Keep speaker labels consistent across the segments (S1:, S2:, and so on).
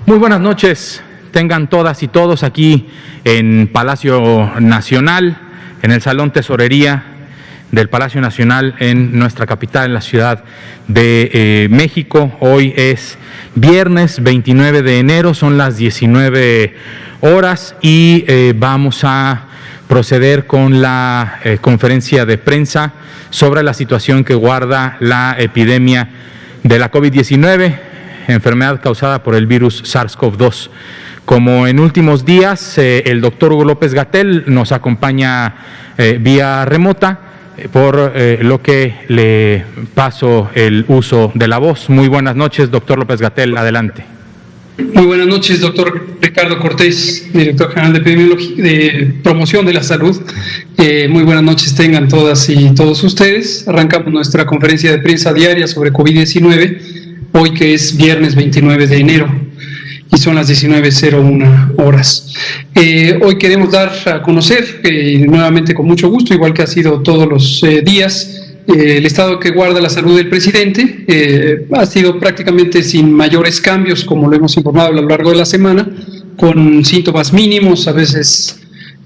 S1: Muy buenas noches, tengan todas y todos aquí en Palacio Nacional, en el Salón Tesorería del Palacio Nacional en nuestra capital, en la Ciudad de México. Hoy es viernes 29 de enero, son las 19 horas y vamos a proceder con la conferencia de prensa sobre la situación que guarda la epidemia de la COVID-19, enfermedad causada por el virus SARS-CoV-2. Como en últimos días, el doctor Hugo López-Gatell nos acompaña vía remota, por lo que le paso el uso de la voz. Muy buenas noches, doctor López-Gatell, adelante.
S2: Muy buenas noches, doctor Ricardo Cortés, director general de Epidemiología, de Promoción de la Salud. Muy buenas noches tengan todas y todos ustedes. Arrancamos nuestra conferencia de prensa diaria sobre COVID-19, hoy que es viernes 29 de enero. Y son las 19:01 horas. Hoy queremos dar a conocer, nuevamente con mucho gusto, igual que ha sido todos los días, el estado que guarda la salud del presidente. Ha sido prácticamente sin mayores cambios, como lo hemos informado a lo largo de la semana, con síntomas mínimos. A veces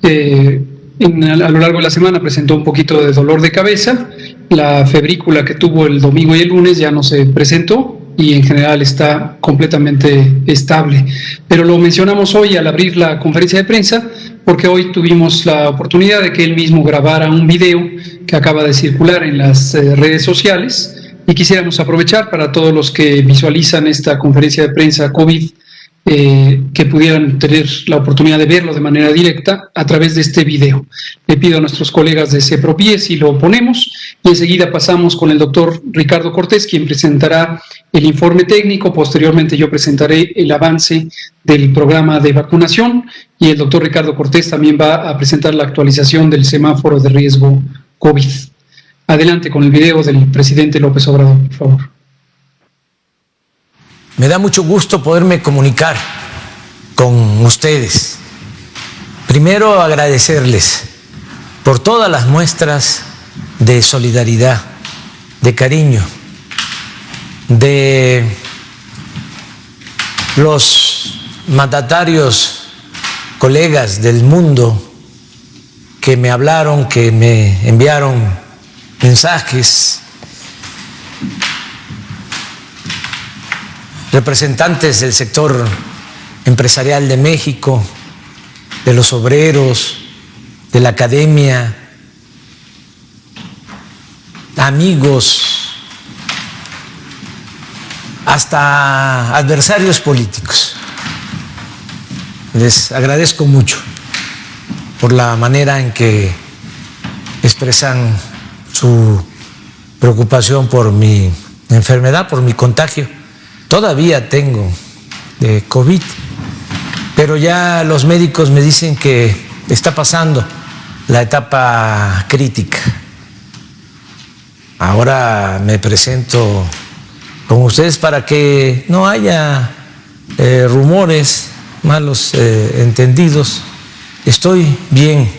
S2: a lo largo de la semana presentó un poquito de dolor de cabeza. La febrícula que tuvo el domingo y el lunes ya no se presentó, y en general está completamente estable. Pero lo mencionamos hoy al abrir la conferencia de prensa, porque hoy tuvimos la oportunidad de que él mismo grabara un video que acaba de circular en las redes sociales, y quisiéramos aprovechar para todos los que visualizan esta conferencia de prensa COVID, que pudieran tener la oportunidad de verlo de manera directa a través de este video. Le pido a nuestros colegas de CEPROPIE si lo ponemos, y enseguida pasamos con el doctor Ricardo Cortés, quien presentará el informe técnico. Posteriormente yo presentaré el avance del programa de vacunación, y el doctor Ricardo Cortés también va a presentar la actualización del semáforo de riesgo COVID. Adelante con el video del presidente López Obrador, por favor.
S3: Me da mucho gusto poderme comunicar con ustedes. Primero, agradecerles por todas las muestras de solidaridad, de cariño, de los mandatarios, colegas del mundo que me hablaron, que me enviaron mensajes, representantes del sector empresarial de México, de los obreros, de la academia, amigos, hasta adversarios políticos. Les agradezco mucho por la manera en que expresan su preocupación por mi enfermedad, por mi contagio. Todavía tengo COVID, pero ya los médicos me dicen que está pasando la etapa crítica. Ahora me presento con ustedes para que no haya rumores, malos entendidos. Estoy bien,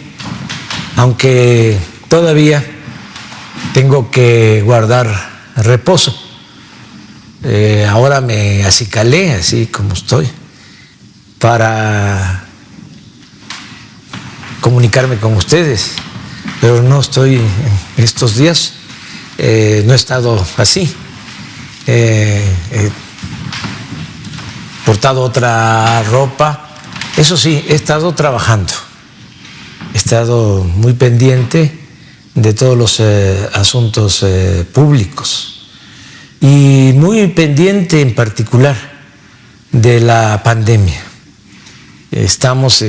S3: aunque todavía tengo que guardar reposo. Ahora me acicalé, así como estoy, para comunicarme con ustedes, pero no estoy en estos días, no he estado así. He portado otra ropa. Eso sí, he estado trabajando, he estado muy pendiente de todos los asuntos públicos, y muy pendiente en particular de la pandemia. Estamos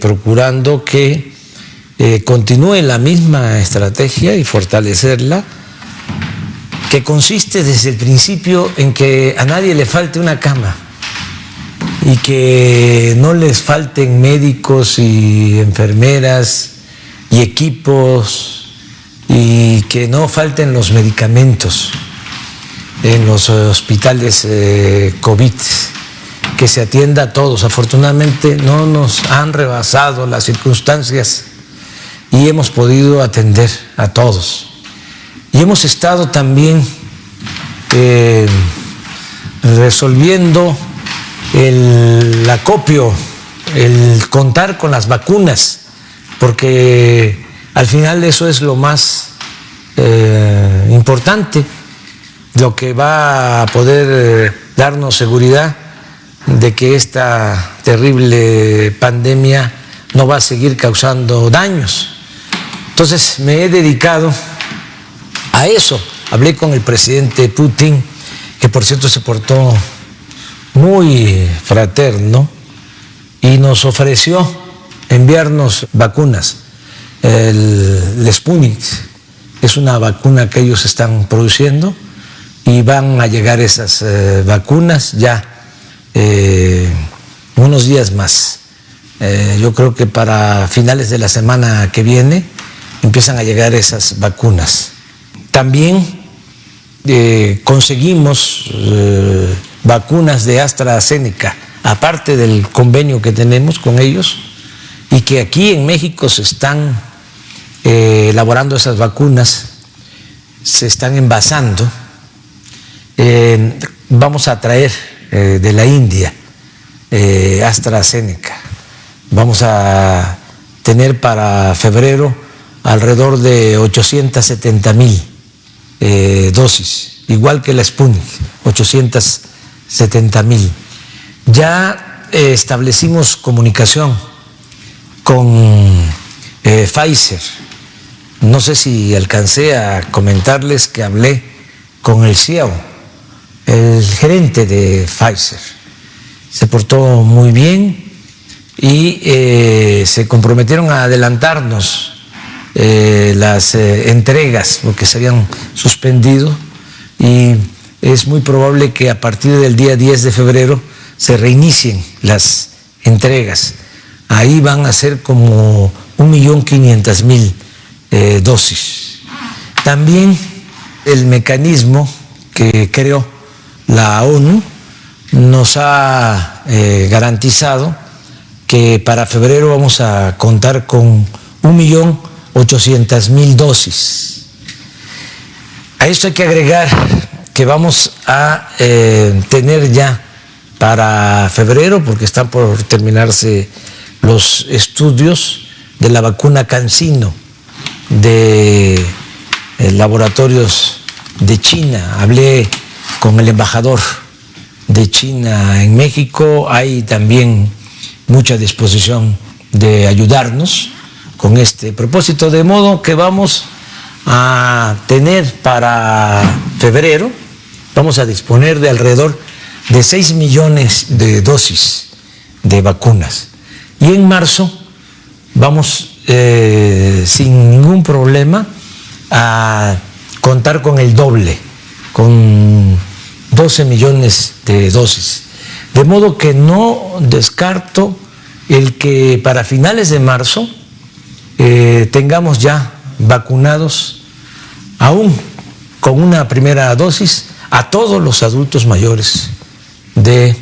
S3: procurando que continúe la misma estrategia y fortalecerla, que consiste desde el principio en que a nadie le falte una cama y que no les falten médicos y enfermeras y equipos, y que no falten los medicamentos en los hospitales COVID, que se atienda a todos. Afortunadamente no nos han rebasado las circunstancias y hemos podido atender a todos. Y hemos estado también resolviendo el acopio, el contar con las vacunas, porque al final eso es lo más importante, lo que va a poder darnos seguridad de que esta terrible pandemia no va a seguir causando daños. Entonces me he dedicado a eso. Hablé con el presidente Putin, que por cierto se portó muy fraterno y nos ofreció enviarnos vacunas. El Sputnik es una vacuna que ellos están produciendo y van a llegar esas vacunas ya unos días más. Yo creo que para finales de la semana que viene empiezan a llegar esas vacunas. También conseguimos vacunas de AstraZeneca, aparte del convenio que tenemos con ellos, y que aquí en México se están elaborando esas vacunas, se están envasando. Vamos a traer de la India AstraZeneca. Vamos a tener para febrero alrededor de 870,000 dosis, igual que la Sputnik, 870,000. Ya establecimos comunicación con Pfizer. No sé si alcancé a comentarles que hablé con el CEO, el gerente de Pfizer. Se portó muy bien y se comprometieron a adelantarnos las entregas porque se habían suspendido, y es muy probable que a partir del día 10 de febrero se reinicien las entregas. Ahí van a ser como 1.500.000 dosis. También el mecanismo que creó la ONU nos ha garantizado que para febrero vamos a contar con 1.800.000 dosis. A esto hay que agregar que vamos a tener ya para febrero, porque están por terminarse los estudios de la vacuna CanSino de laboratorios de China. Hablé con el embajador de China en México, hay también mucha disposición de ayudarnos con este propósito, de modo que vamos a tener para febrero, vamos a disponer de alrededor de 6 millones de dosis de vacunas, y en marzo vamos sin ningún problema a contar con el doble, con 12 millones de dosis, de modo que no descarto el que para finales de marzo tengamos ya vacunados, aún con una primera dosis, a todos los adultos mayores de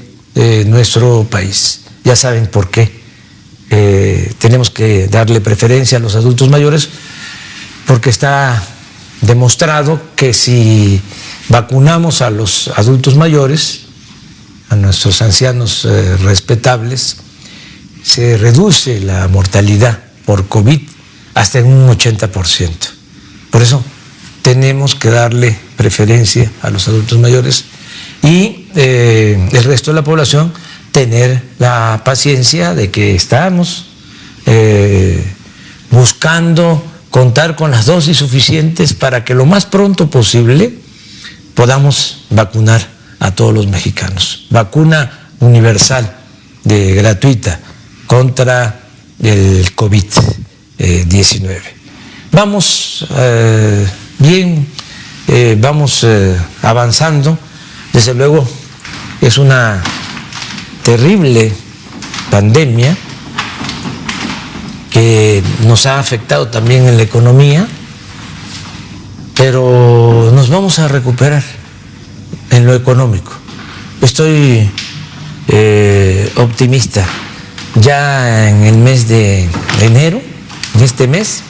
S3: nuestro país. Ya saben por qué tenemos que darle preferencia a los adultos mayores, porque está demostrado que si vacunamos a los adultos mayores, a nuestros ancianos respetables, se reduce la mortalidad por COVID hasta en un 80%. Por eso tenemos que darle preferencia a los adultos mayores y el resto de la población tener la paciencia de que estamos buscando contar con las dosis suficientes para que lo más pronto posible podamos vacunar a todos los mexicanos. Vacuna universal, gratuita, contra el COVID-19. Vamos bien, vamos avanzando. Desde luego es una terrible pandemia que nos ha afectado también en la economía, pero nos vamos a recuperar en lo económico. Estoy optimista. Ya en el mes de enero, en este mes,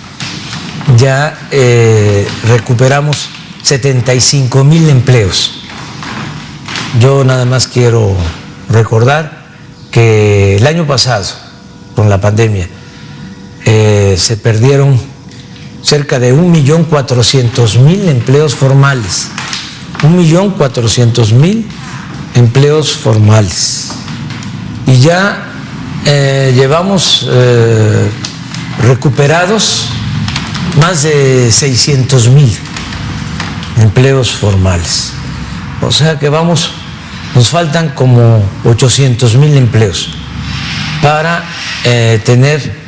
S3: ya recuperamos 75,000 empleos. Yo nada más quiero recordar que el año pasado, con la pandemia, se perdieron cerca de 1.400.000 empleos formales. 1.400.000 empleos formales. Y ya llevamos recuperados más de 600.000 empleos formales. O sea que nos faltan como 800.000 empleos para tener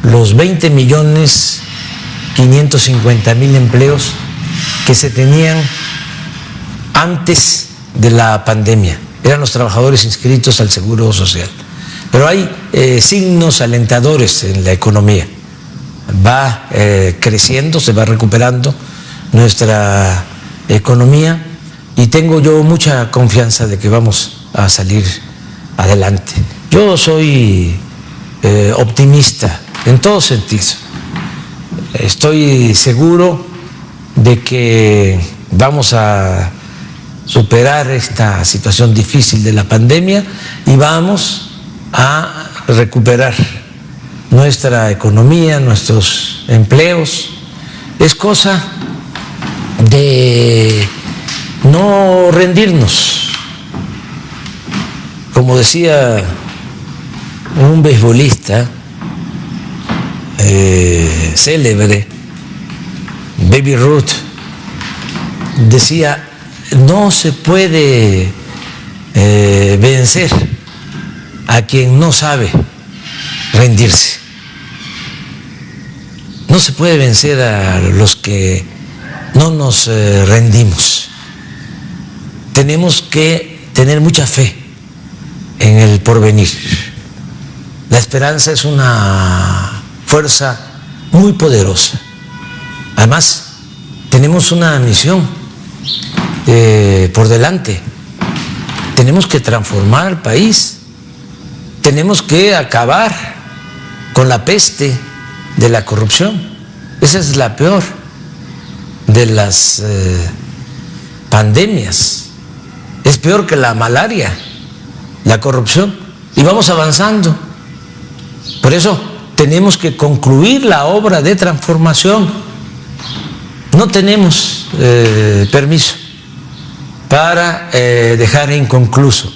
S3: los 20.550.000 empleos que se tenían antes de la pandemia. Eran los trabajadores inscritos al Seguro Social. Pero hay signos alentadores en la economía. Va creciendo, se va recuperando nuestra economía y tengo yo mucha confianza de que vamos a salir adelante. Yo soy optimista en todo sentido. Estoy seguro de que vamos a superar esta situación difícil de la pandemia y vamos a recuperar nuestra economía, nuestros empleos. Es cosa de no rendirnos. Como decía un beisbolista célebre, Baby Ruth, decía: no se puede vencer a quien no sabe rendirse. No se puede vencer a los que no nos rendimos. Tenemos que tener mucha fe en el porvenir. La esperanza es una fuerza muy poderosa. Además, tenemos una misión por delante. Tenemos que transformar el país. Tenemos que acabar con la peste de la corrupción. Esa es la peor de las pandemias. Es peor que la malaria, la corrupción. Y vamos avanzando. Por eso tenemos que concluir la obra de transformación. No tenemos permiso para dejar inconcluso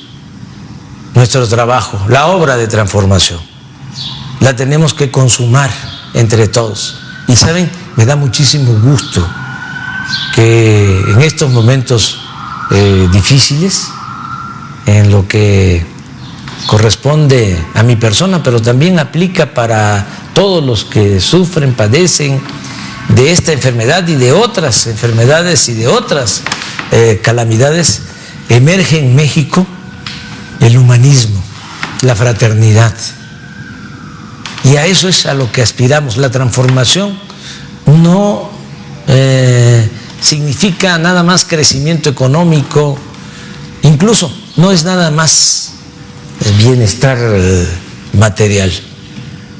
S3: nuestro trabajo, la obra de transformación. La tenemos que consumar entre todos. Y saben, me da muchísimo gusto que en estos momentos difíciles, en lo que corresponde a mi persona, pero también aplica para todos los que sufren, padecen de esta enfermedad y de otras enfermedades y de otras calamidades, emerge en México el humanismo, la fraternidad. Y a eso es a lo que aspiramos. La transformación no significa nada más crecimiento económico, incluso no es nada más bienestar material.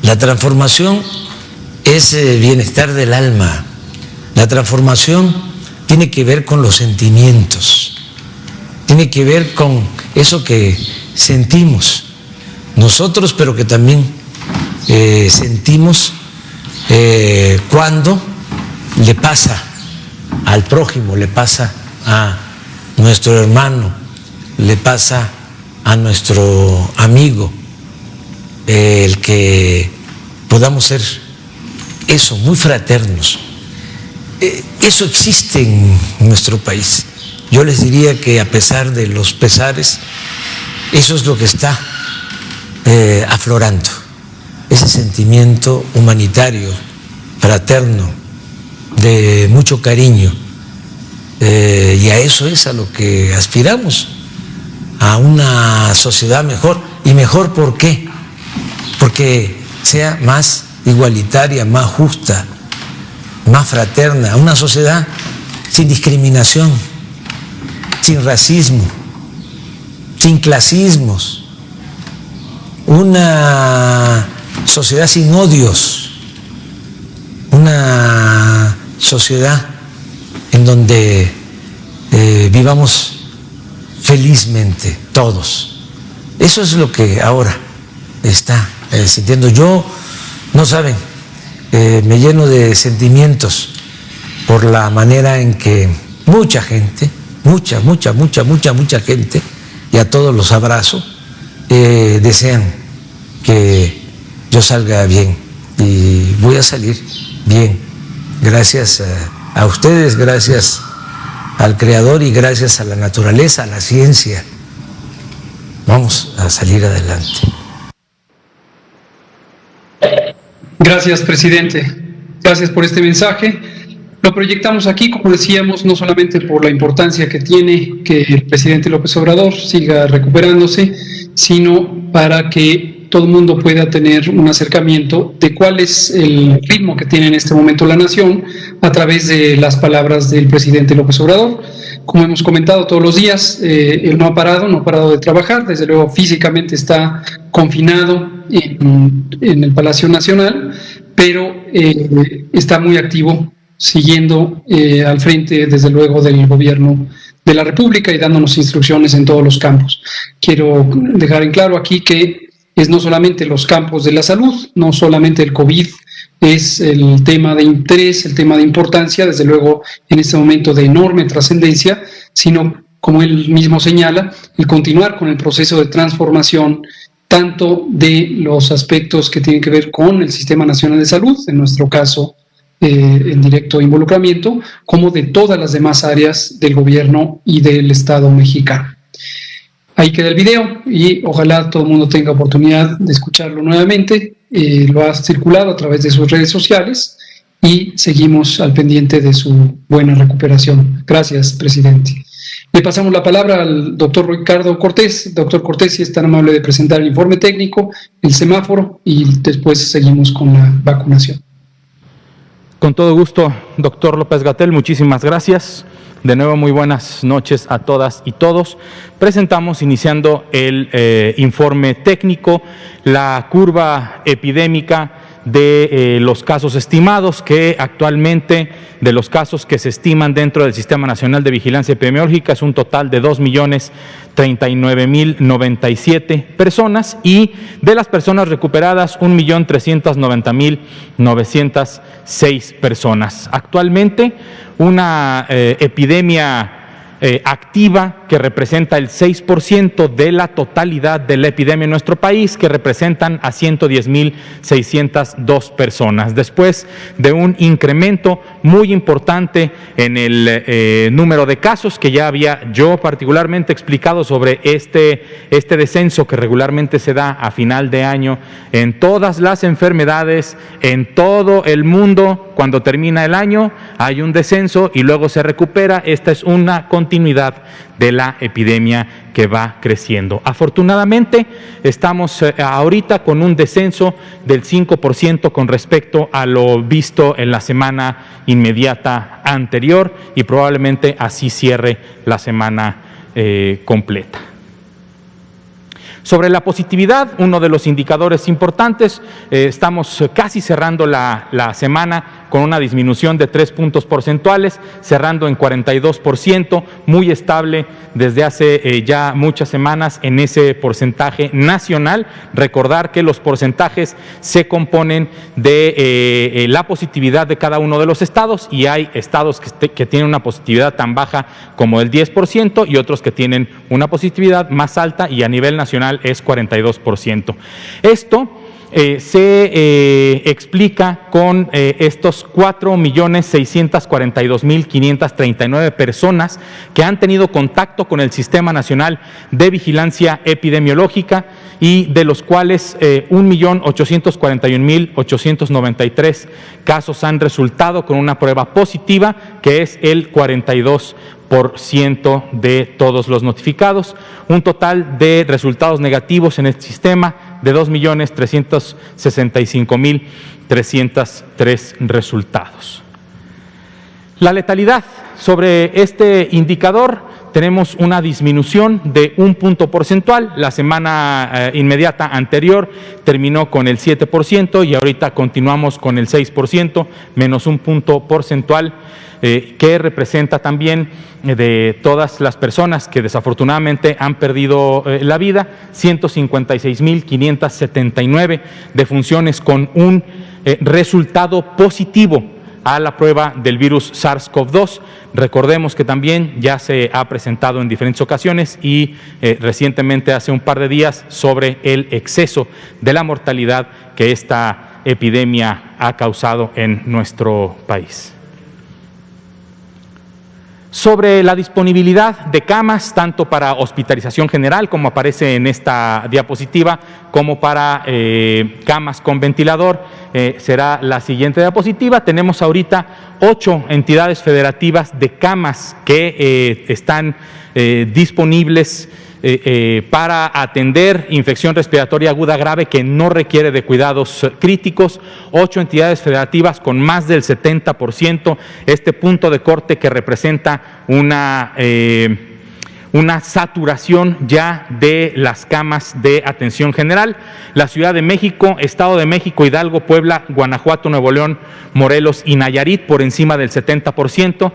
S3: La transformación es bienestar del alma. La transformación tiene que ver con los sentimientos, tiene que ver con eso que sentimos nosotros, pero que también sentimos cuando le pasa al prójimo, le pasa a nuestro hermano, le pasa a nuestro amigo, el que podamos ser eso, muy fraternos. Eso existe en nuestro país. Yo les diría que a pesar de los pesares, eso es lo que está aflorando, ese sentimiento humanitario, fraterno, de mucho cariño, y a eso es a lo que aspiramos, a una sociedad mejor. ¿Y mejor por qué? Porque sea más igualitaria, más justa, más fraterna, una sociedad sin discriminación, sin racismo, sin clasismos, una sociedad sin odios, una sociedad en donde vivamos felizmente todos. Eso es lo que ahora está sintiendo. Yo, no saben, me lleno de sentimientos por la manera en que mucha gente, mucha gente, y a todos los abrazo, desean que yo salga bien, y voy a salir bien, gracias a ustedes, gracias al Creador y gracias a la naturaleza, a la ciencia. Vamos a salir adelante.
S2: Gracias, presidente. Gracias por este mensaje. Lo proyectamos aquí, como decíamos, no solamente por la importancia que tiene que el presidente López Obrador siga recuperándose, sino para que todo el mundo pueda tener un acercamiento de cuál es el ritmo que tiene en este momento la nación a través de las palabras del presidente López Obrador. Como hemos comentado todos los días, él no ha parado de trabajar. Desde luego físicamente está confinado en el Palacio Nacional, pero está muy activo, siguiendo al frente, desde luego, del gobierno de la República y dándonos instrucciones en todos los campos. Quiero dejar en claro aquí que es no solamente los campos de la salud, no solamente el COVID es el tema de interés, el tema de importancia, desde luego en este momento de enorme trascendencia, sino, como él mismo señala, el continuar con el proceso de transformación tanto de los aspectos que tienen que ver con el Sistema Nacional de Salud, en nuestro caso en directo involucramiento, como de todas las demás áreas del gobierno y del Estado mexicano. Ahí queda el video y ojalá todo el mundo tenga oportunidad de escucharlo nuevamente. Lo ha circulado a través de sus redes sociales y seguimos al pendiente de su buena recuperación. Gracias, presidente. Le pasamos la palabra al doctor Ricardo Cortés. Doctor Cortés, si es tan amable de presentar el informe técnico, el semáforo y después seguimos con la vacunación.
S1: Con todo gusto, doctor López-Gatell, muchísimas gracias. De nuevo, muy buenas noches a todas y todos. Presentamos, iniciando el informe técnico, la curva epidémica de los casos estimados, que actualmente, de los casos que se estiman dentro del Sistema Nacional de Vigilancia Epidemiológica, es un total de 2.039.097 personas, y de las personas recuperadas, 1.390.906 personas. Actualmente, una epidemia activa que representa el 6% de la totalidad de la epidemia en nuestro país, que representan a 110.602 personas. Después de un incremento muy importante en el número de casos, que ya había yo particularmente explicado sobre este descenso que regularmente se da a final de año en todas las enfermedades, en todo el mundo. Cuando termina el año hay un descenso y luego se recupera. Esta es una continuidad de la epidemia que va creciendo. Afortunadamente, estamos ahorita con un descenso del 5% con respecto a lo visto en la semana inmediata anterior, y probablemente así cierre la semana completa. Sobre la positividad, uno de los indicadores importantes, estamos casi cerrando la semana con una disminución de 3 puntos porcentuales, cerrando en 42%, muy estable desde hace ya muchas semanas en ese porcentaje nacional. Recordar que los porcentajes se componen de la positividad de cada uno de los estados, y hay estados que tienen una positividad tan baja como el 10% y otros que tienen una positividad más alta, y a nivel nacional es 42%. Esto se explica con estos 4.642.539 personas que han tenido contacto con el Sistema Nacional de Vigilancia Epidemiológica, y de los cuales 1.841.893 casos han resultado con una prueba positiva, que es el 42% de todos los notificados. Un total de resultados negativos en este sistema de 2.365.303 resultados. La letalidad, sobre este indicador tenemos una disminución de 1 punto porcentual. La semana inmediata anterior terminó con el 7% y ahorita continuamos con el 6%, menos 1 punto porcentual, que representa también de todas las personas que desafortunadamente han perdido la vida, 156.579 defunciones con un resultado positivo a la prueba del virus SARS-CoV-2. Recordemos que también ya se ha presentado en diferentes ocasiones y recientemente, hace un par de días, sobre el exceso de la mortalidad que esta epidemia ha causado en nuestro país. Sobre la disponibilidad de camas, tanto para hospitalización general, como aparece en esta diapositiva, como para camas con ventilador, será la siguiente diapositiva. Tenemos ahorita 8 entidades federativas de camas que están disponibles para atender infección respiratoria aguda grave que no requiere de cuidados críticos, 8 entidades federativas con más del 70%, este punto de corte que representa una saturación ya de las camas de atención general. La Ciudad de México, Estado de México, Hidalgo, Puebla, Guanajuato, Nuevo León, Morelos y Nayarit por encima del 70%,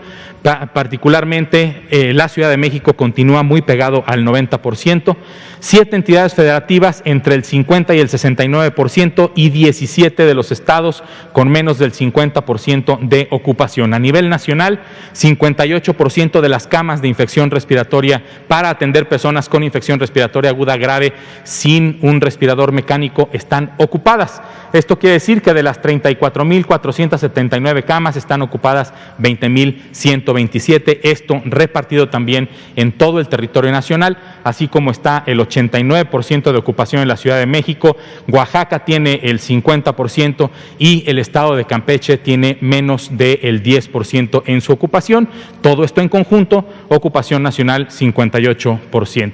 S1: particularmente la Ciudad de México continúa muy pegado al 90%, 7 entidades federativas entre el 50 y el 69% y 17 de los estados con menos del 50% de ocupación. A nivel nacional, 58% de las camas de infección respiratoria para atender personas con infección respiratoria aguda grave sin un respirador mecánico están ocupadas. Esto quiere decir que de las 34.479 camas están ocupadas 20.127, esto repartido también en todo el territorio nacional, así como está el 89% de ocupación en la Ciudad de México. Oaxaca tiene el 50% y el estado de Campeche tiene menos del 10% en su ocupación. Todo esto en conjunto, ocupación nacional 58%.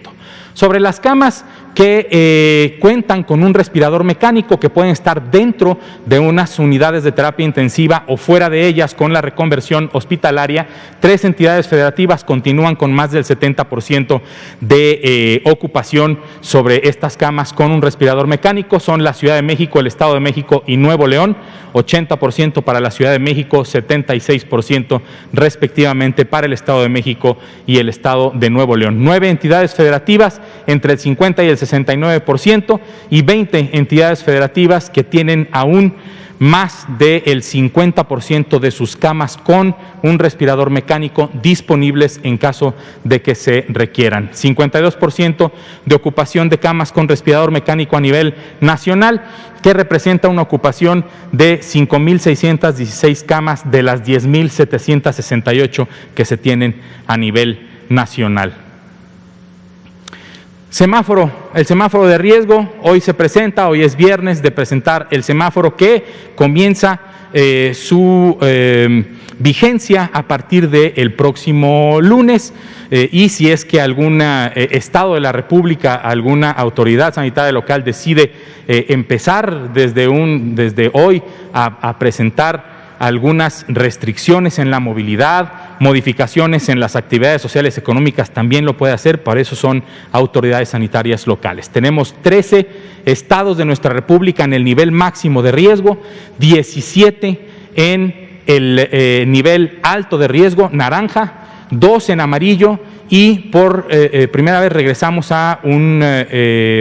S1: Sobre las camas que cuentan con un respirador mecánico, que pueden estar dentro de unas unidades de terapia intensiva o fuera de ellas con la reconversión hospitalaria, 3 entidades federativas continúan con más del 70% de ocupación sobre estas camas con un respirador mecánico. Son la Ciudad de México, el Estado de México y Nuevo León, 80% para la Ciudad de México, 76% respectivamente para el Estado de México y el Estado de Nuevo León. 9 entidades federativas entre el 50 y el 69% y 20 entidades federativas que tienen aún más del 50% de sus camas con un respirador mecánico disponibles en caso de que se requieran. 52% de ocupación de camas con respirador mecánico a nivel nacional, que representa una ocupación de 5.616 camas de las 10.768 que se tienen a nivel nacional. Semáforo, el semáforo de riesgo, hoy se presenta, hoy es viernes de presentar el semáforo que comienza su vigencia a partir del próximo lunes, y si es que algún estado de la República, alguna autoridad sanitaria local decide empezar desde hoy a presentar algunas restricciones en la movilidad, modificaciones en las actividades sociales económicas, también lo puede hacer. Para eso son autoridades sanitarias locales. Tenemos 13 estados de nuestra República en el nivel máximo de riesgo, 17 en el nivel alto de riesgo, naranja, 2 en amarillo, y por primera vez regresamos a un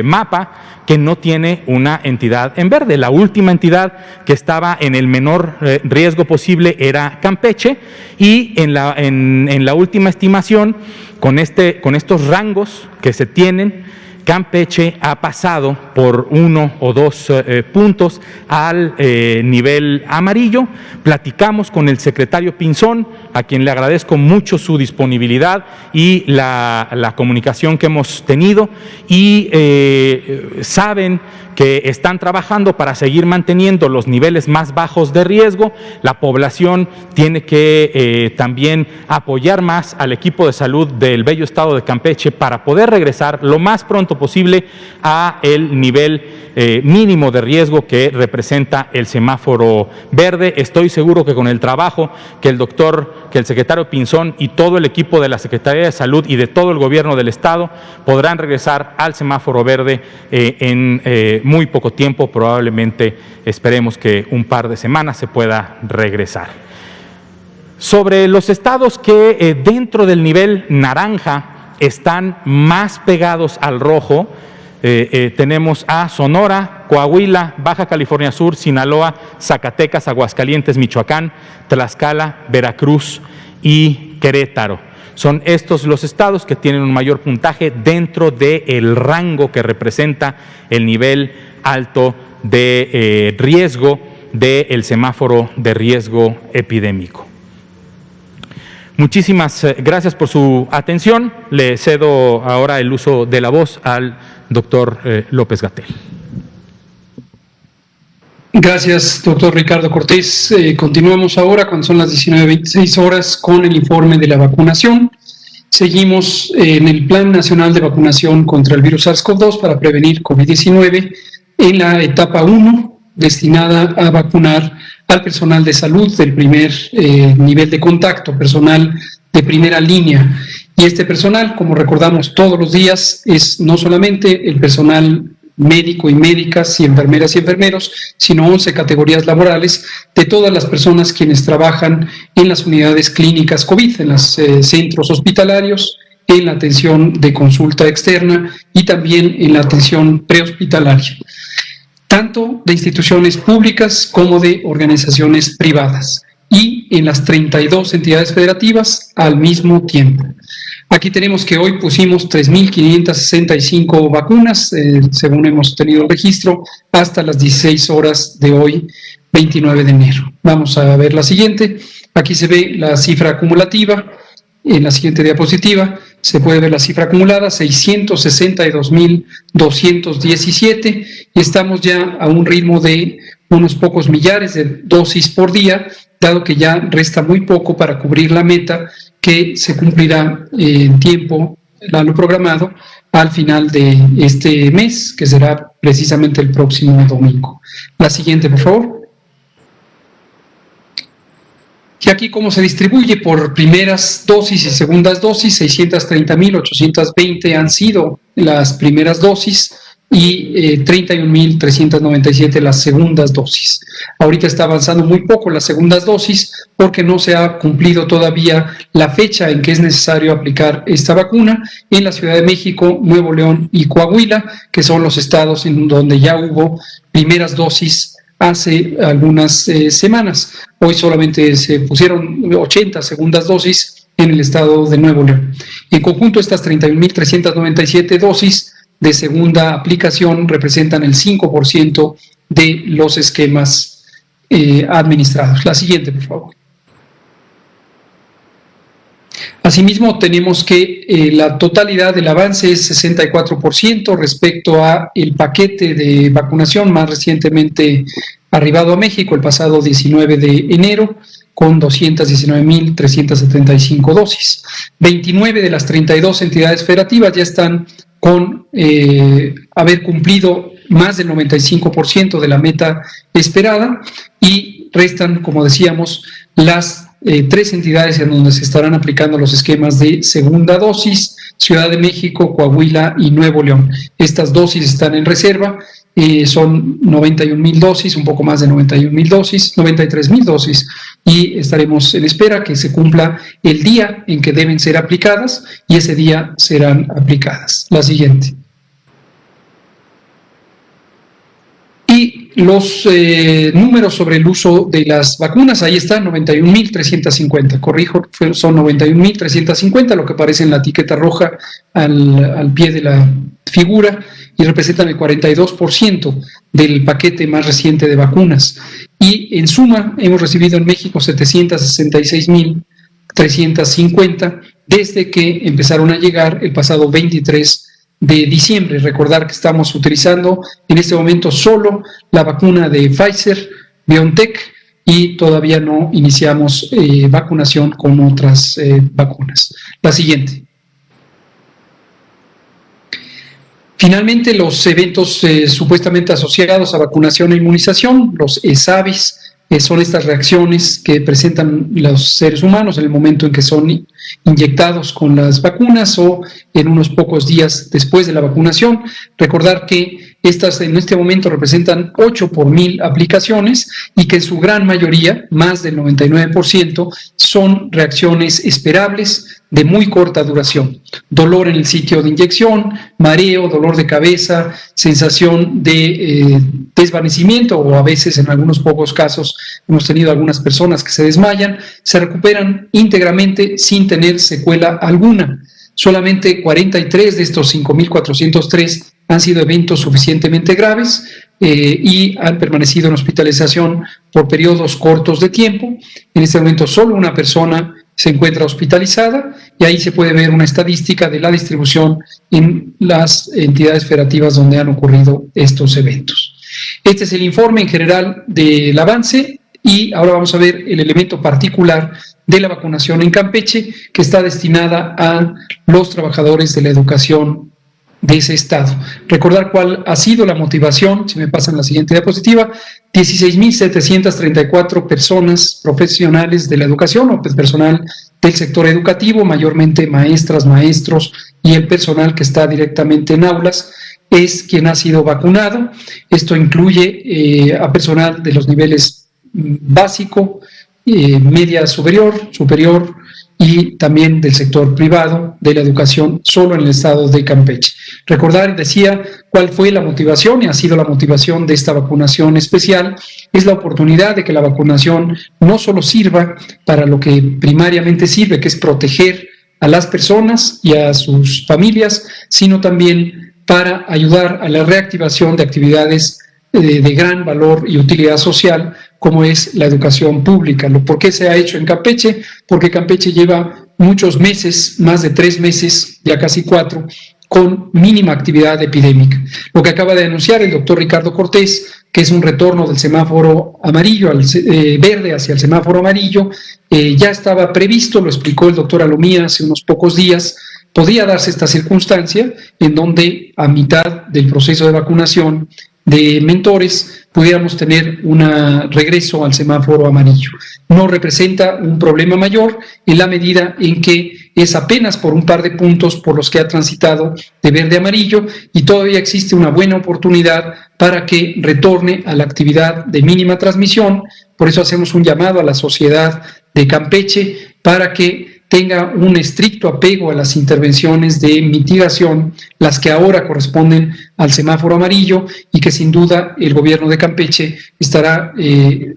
S1: mapa que no tiene una entidad en verde. La última entidad que estaba en el menor riesgo posible era Campeche, y en la última estimación, con estos rangos que se tienen, Campeche ha pasado por 1 o 2 puntos al nivel amarillo. Platicamos con el secretario Pinzón, a quien le agradezco mucho su disponibilidad y la comunicación que hemos tenido, y saben que están trabajando para seguir manteniendo los niveles más bajos de riesgo. La población tiene que también apoyar más al equipo de salud del bello estado de Campeche para poder regresar lo más pronto posible a el nivel mínimo de riesgo que representa el semáforo verde. Estoy seguro que con el trabajo que el secretario Pinzón y todo el equipo de la Secretaría de Salud y de todo el gobierno del Estado podrán regresar al semáforo verde en muy poco tiempo, probablemente esperemos que un par de semanas se pueda regresar. Sobre los estados que dentro del nivel naranja están más pegados al rojo, tenemos a Sonora, Coahuila, Baja California Sur, Sinaloa, Zacatecas, Aguascalientes, Michoacán, Tlaxcala, Veracruz y Querétaro. Son estos los estados que tienen un mayor puntaje dentro del rango que representa el nivel alto de riesgo del semáforo de riesgo epidémico. Muchísimas gracias por su atención. Le cedo ahora el uso de la voz al doctor López-Gatell.
S2: Gracias, doctor Ricardo Cortés. Continuamos ahora, cuando son las 19:26 horas, con el informe de la vacunación. Seguimos en el Plan Nacional de Vacunación contra el virus SARS-CoV-2 para prevenir COVID-19 en la etapa 1, destinada a vacunar al personal de salud del primer nivel de contacto, personal de primera línea. Y este personal, como recordamos todos los días, es no solamente el personal médico y médicas y enfermeras y enfermeros, sino 11 categorías laborales de todas las personas quienes trabajan en las unidades clínicas COVID, en los centros hospitalarios, en la atención de consulta externa y también en la atención prehospitalaria, tanto de instituciones públicas como de organizaciones privadas, y en las 32 entidades federativas al mismo tiempo. Aquí tenemos que hoy pusimos 3.565 vacunas, según hemos tenido el registro, hasta las 16 horas de hoy, 29 de enero. Vamos a ver la siguiente. Aquí se ve la cifra acumulativa. En la siguiente diapositiva se puede ver la cifra acumulada, 662.217, y estamos ya a un ritmo de unos pocos millares de dosis por día, dado que ya resta muy poco para cubrir la meta que se cumplirá en tiempo, lo programado, al final de este mes, que será precisamente el próximo domingo. La siguiente, por favor. Y aquí cómo se distribuye por primeras dosis y segundas dosis. 630.820 han sido las primeras dosis y 31.397 las segundas dosis. Ahorita está avanzando muy poco las segundas dosis porque no se ha cumplido todavía la fecha en que es necesario aplicar esta vacuna en la Ciudad de México, Nuevo León y Coahuila, que son los estados en donde ya hubo primeras dosis hace algunas semanas. Hoy solamente se pusieron 80 segundas dosis en el estado de Nuevo León. En conjunto, estas 31.397 dosis de segunda aplicación representan el 5% de los esquemas administrados. La siguiente, por favor. Asimismo, tenemos que la totalidad del avance es 64% respecto a el paquete de vacunación más recientemente arribado a México el pasado 19 de enero, con 219.375 dosis. 29 de las 32 entidades federativas ya están con haber cumplido más del 95% de la meta esperada, y restan, como decíamos, las 3 entidades en donde se estarán aplicando los esquemas de segunda dosis: Ciudad de México, Coahuila y Nuevo León. Estas dosis están en reserva, son 91.000 dosis, un poco más de 91.000 dosis, 93.000 dosis, y estaremos en espera que se cumpla el día en que deben ser aplicadas, y ese día serán aplicadas. La siguiente. Y los números sobre el uso de las vacunas, ahí están, 91.350, corrijo, son 91.350, lo que aparece en la etiqueta roja al pie de la figura, y representan el 42% del paquete más reciente de vacunas. Y en suma hemos recibido en México 766.350 desde que empezaron a llegar el pasado 23 de diciembre. Recordar que estamos utilizando en este momento solo la vacuna de Pfizer, BioNTech, y todavía no iniciamos vacunación con otras vacunas. La siguiente. Finalmente, los eventos supuestamente asociados a vacunación e inmunización, los ESAVIS, son estas reacciones que presentan los seres humanos en el momento en que son inyectados con las vacunas o en unos pocos días después de la vacunación. Recordar que estas en este momento representan 8 por 1000 aplicaciones y que en su gran mayoría, más del 99%, son reacciones esperables de muy corta duración. Dolor en el sitio de inyección, mareo, dolor de cabeza, sensación de desvanecimiento o a veces en algunos pocos casos hemos tenido algunas personas que se desmayan, se recuperan íntegramente sin tener secuela alguna. Solamente 43 de estos 5.403 han sido eventos suficientemente graves y han permanecido en hospitalización por periodos cortos de tiempo. En este momento solo una persona se encuentra hospitalizada y ahí se puede ver una estadística de la distribución en las entidades federativas donde han ocurrido estos eventos. Este es el informe en general del avance y ahora vamos a ver el elemento particular de la vacunación en Campeche, que está destinada a los trabajadores de la educación de ese estado. Recordar cuál ha sido la motivación, si me pasan la siguiente diapositiva: 16.734 personas profesionales de la educación o personal del sector educativo, mayormente maestras, maestros y el personal que está directamente en aulas, es quien ha sido vacunado. Esto incluye a personal de los niveles básico, media superior, superior y también del sector privado de la educación solo en el estado de Campeche. Recordar, decía, cuál fue la motivación y ha sido la motivación de esta vacunación especial. Es la oportunidad de que la vacunación no solo sirva para lo que primariamente sirve, que es proteger a las personas y a sus familias, sino también para ayudar a la reactivación de actividades de gran valor y utilidad social, como es la educación pública. ¿Por qué se ha hecho en Campeche? Porque Campeche lleva muchos meses, más de 3 meses, ya casi 4, con mínima actividad epidémica. Lo que acaba de anunciar el doctor Ricardo Cortés, que es un retorno del semáforo amarillo al verde hacia el semáforo amarillo, ya estaba previsto, lo explicó el doctor Alomía hace unos pocos días. Podría darse esta circunstancia en donde a mitad del proceso de vacunación de mentores pudiéramos tener un regreso al semáforo amarillo. No representa un problema mayor en la medida en que es apenas por un par de puntos por los que ha transitado de verde a amarillo y todavía existe una buena oportunidad para que retorne a la actividad de mínima transmisión. Por eso hacemos un llamado a la sociedad de Campeche para que tenga un estricto apego a las intervenciones de mitigación, las que ahora corresponden al semáforo amarillo, y que sin duda el gobierno de Campeche estará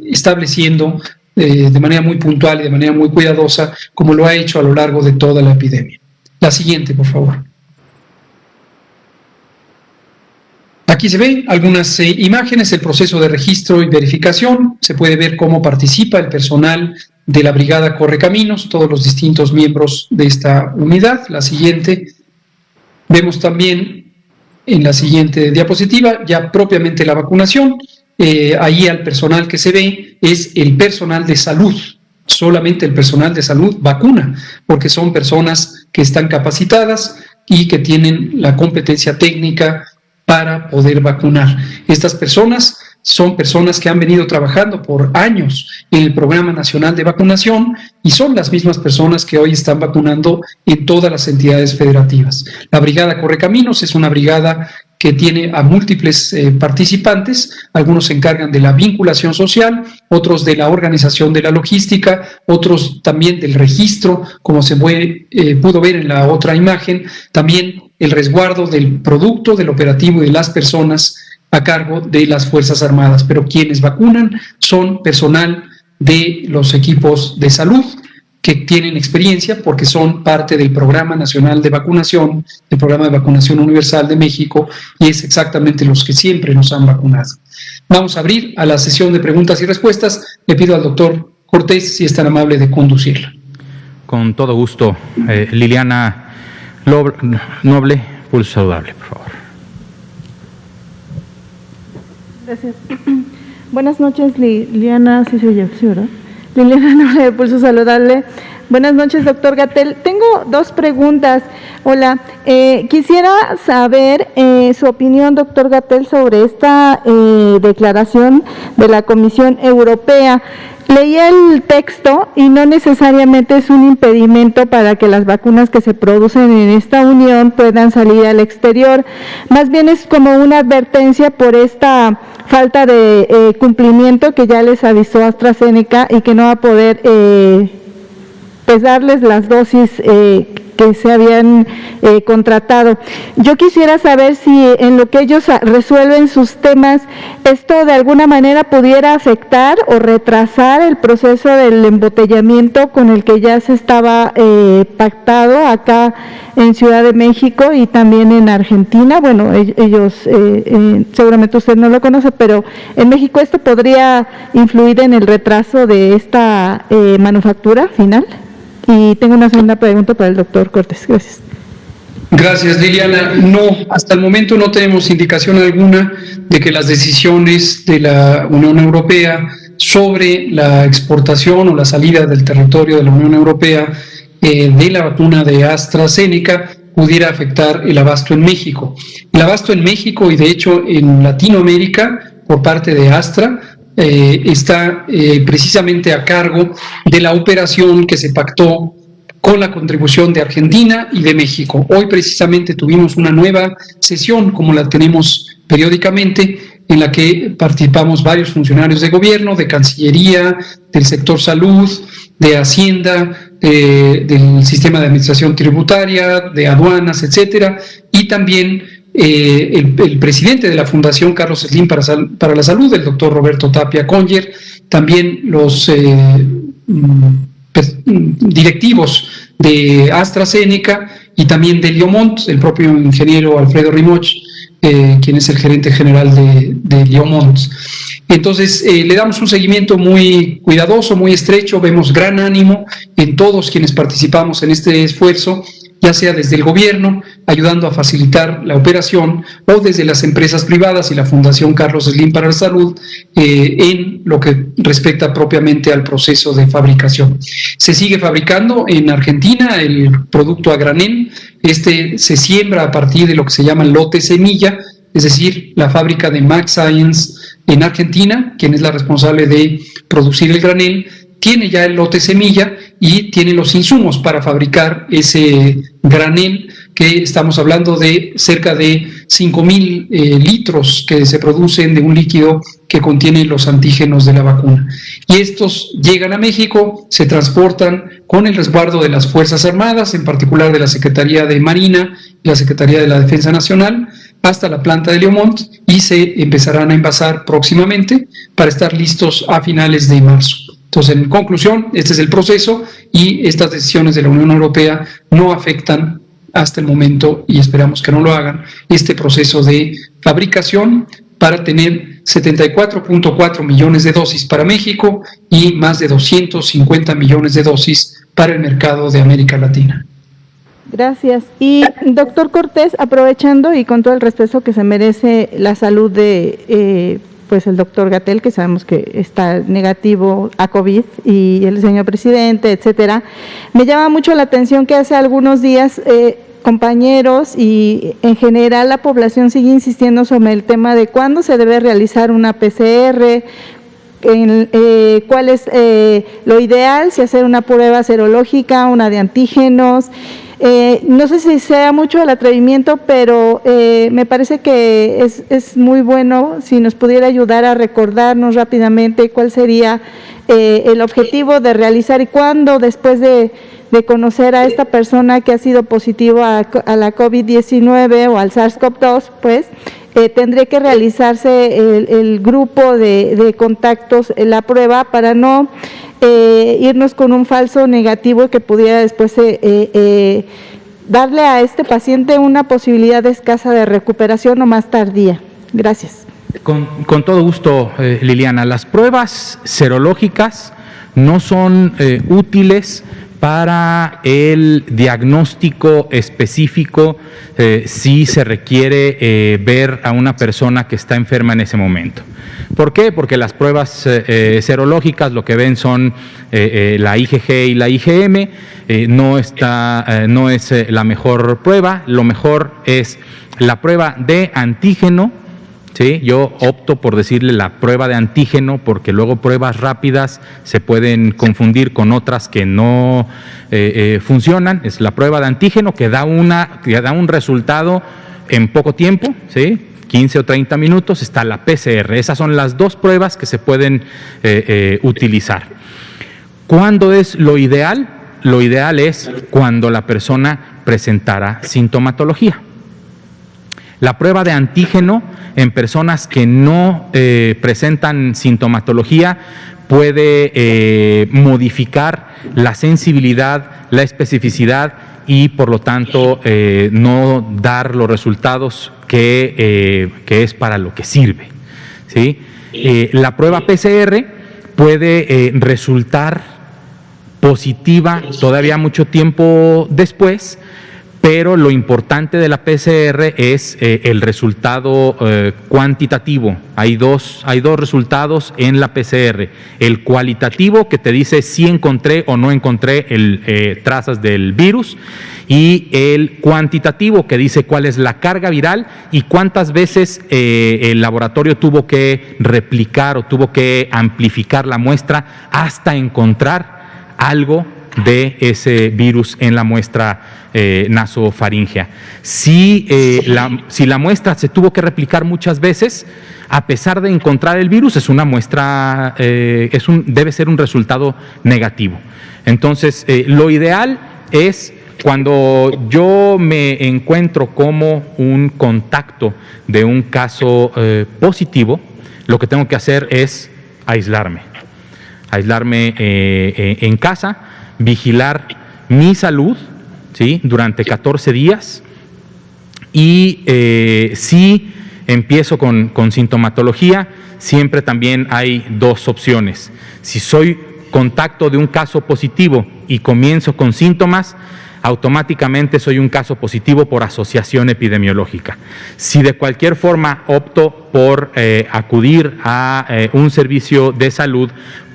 S2: estableciendo de manera muy puntual y de manera muy cuidadosa, como lo ha hecho a lo largo de toda la epidemia. La siguiente, por favor. Aquí se ven algunas imágenes, el proceso de registro y verificación. Se puede ver cómo participa el personal de la Brigada Correcaminos, todos los distintos miembros de esta unidad. La siguiente, vemos también en la siguiente diapositiva ya propiamente la vacunación. Ahí al personal que se ve es el personal de salud. Solamente el personal de salud vacuna, porque son personas que están capacitadas y que tienen la competencia técnica para poder vacunar. Estas personas son personas que han venido trabajando por años en el Programa Nacional de Vacunación y son las mismas personas que hoy están vacunando en todas las entidades federativas. La Brigada Correcaminos es una brigada que tiene a múltiples participantes. Algunos se encargan de la vinculación social, otros de la organización de la logística, otros también del registro, como se pudo ver en la otra imagen, también el resguardo del producto, del operativo y de las personas a cargo de las Fuerzas Armadas. Pero quienes vacunan son personal de los equipos de salud que tienen experiencia porque son parte del Programa Nacional de Vacunación, el Programa de Vacunación Universal de México, y es exactamente los que siempre nos han vacunado. Vamos a abrir a la sesión de preguntas y respuestas. Le pido al doctor Cortés si es tan amable de conducirla.
S1: Con todo gusto. Liliana Noble, Pulso Saludable, por favor.
S4: Gracias. Buenas noches, Liliana, sí se oye, ¿sí, verdad? Liliana Noble, de Pulso Saludable. Buenas noches, doctor Gatell. Tengo dos preguntas. Hola, quisiera saber su opinión, doctor Gatell, sobre esta declaración de la Comisión Europea. Leí el texto y no necesariamente es un impedimento para que las vacunas que se producen en esta unión puedan salir al exterior. Más bien es como una advertencia por esta falta de cumplimiento que ya les avisó AstraZeneca y que no va a poder pues darles las dosis que se habían contratado. Yo quisiera saber si en lo que ellos resuelven sus temas, esto de alguna manera pudiera afectar o retrasar el proceso del embotellamiento con el que ya se estaba pactado acá en Ciudad de México y también en Argentina. Bueno, ellos, seguramente usted no lo conoce, pero en México esto podría influir en el retraso de esta manufactura final. Y tengo una segunda pregunta para el doctor Cortés. Gracias.
S2: Gracias, Liliana. No, hasta el momento no tenemos indicación alguna de que las decisiones de la Unión Europea sobre la exportación o la salida del territorio de la Unión Europea de la vacuna de AstraZeneca pudiera afectar el abasto en México. El abasto en México y de hecho en Latinoamérica por parte de Astra está precisamente a cargo de la operación que se pactó con la contribución de Argentina y de México. Hoy precisamente tuvimos una nueva sesión, como la tenemos periódicamente, en la que participamos varios funcionarios de gobierno, de Cancillería, del sector salud, de Hacienda, del sistema de administración tributaria, de aduanas, etcétera, y también el presidente de la Fundación Carlos Slim para la Salud, el doctor Roberto Tapia Conger, también los directivos de AstraZeneca y también de Liomont, el propio ingeniero Alfredo Rimoch, quien es el gerente general de Liomont. Entonces, le damos un seguimiento muy cuidadoso, muy estrecho, vemos gran ánimo en todos quienes participamos en este esfuerzo, ya sea desde el gobierno, ayudando a facilitar la operación, o desde las empresas privadas y la Fundación Carlos Slim para la Salud, en lo que respecta propiamente al proceso de fabricación. Se sigue fabricando en Argentina el producto a granel. Este se siembra a partir de lo que se llama lote semilla, es decir, la fábrica de Max Science en Argentina, quien es la responsable de producir el granel, tiene ya el lote semilla y tiene los insumos para fabricar ese granel, que estamos hablando de cerca de 5,000 litros que se producen de un líquido que contiene los antígenos de la vacuna. Y estos llegan a México, se transportan con el resguardo de las Fuerzas Armadas, en particular de la Secretaría de Marina y la Secretaría de la Defensa Nacional, hasta la planta de Liomont, y se empezarán a envasar próximamente para estar listos a finales de marzo. Entonces, en conclusión, este es el proceso y estas decisiones de la Unión Europea no afectan hasta el momento, y esperamos que no lo hagan, este proceso de fabricación para tener 74.4 millones de dosis para México y más de 250 millones de dosis para el mercado de América Latina.
S4: Gracias. Y doctor Cortés, aprovechando y con todo el respeto que se merece la salud de pues el doctor Gatell, que sabemos que está negativo a COVID, y el señor presidente, etcétera, me llama mucho la atención que hace algunos días compañeros y en general la población sigue insistiendo sobre el tema de cuándo se debe realizar una PCR, cuál es lo ideal, si hacer una prueba serológica, una de antígenos. No sé si sea mucho el atrevimiento, pero me parece que es muy bueno si nos pudiera ayudar a recordarnos rápidamente cuál sería el objetivo de realizar y cuándo, después de conocer a esta persona que ha sido positivo a la COVID-19 o al SARS-CoV-2, pues tendría que realizarse el grupo de contactos, la prueba, para no irnos con un falso negativo que pudiera después darle a este paciente una posibilidad escasa de recuperación o más tardía. Gracias.
S1: Con todo gusto, Liliana. Las pruebas serológicas no son útiles Para el diagnóstico específico, sí se requiere ver a una persona que está enferma en ese momento. ¿Por qué? Porque las pruebas serológicas lo que ven son la IgG y la IgM, no es la mejor prueba, lo mejor es la prueba de antígeno. Sí, yo opto por decirle la prueba de antígeno porque luego pruebas rápidas se pueden confundir con otras que no funcionan. Es la prueba de antígeno que da un resultado en poco tiempo, ¿sí? 15 o 30 minutos. Está la PCR. Esas son las dos pruebas que se pueden utilizar. ¿Cuándo es lo ideal? Lo ideal es cuando la persona presentara sintomatología. La prueba de antígeno en personas que no presentan sintomatología puede modificar la sensibilidad, la especificidad y por lo tanto no dar los resultados que es para lo que sirve, ¿sí? La prueba PCR puede resultar positiva todavía mucho tiempo después, pero lo importante de la PCR es el resultado cuantitativo. Hay dos resultados en la PCR. El cualitativo, que te dice si encontré o no encontré trazas del virus, y el cuantitativo, que dice cuál es la carga viral y cuántas veces el laboratorio tuvo que replicar o tuvo que amplificar la muestra hasta encontrar algo de ese virus en la muestra nasofaríngea. Si la muestra se tuvo que replicar muchas veces, a pesar de encontrar el virus, es una muestra, debe ser un resultado negativo. Entonces, lo ideal es cuando yo me encuentro como un contacto de un caso positivo, lo que tengo que hacer es aislarme en casa, vigilar mi salud, ¿sí? Durante 14 días y si empiezo con sintomatología, siempre también hay dos opciones. Si soy contacto de un caso positivo y comienzo con síntomas, automáticamente soy un caso positivo por asociación epidemiológica. Si de cualquier forma opto por acudir a un servicio de salud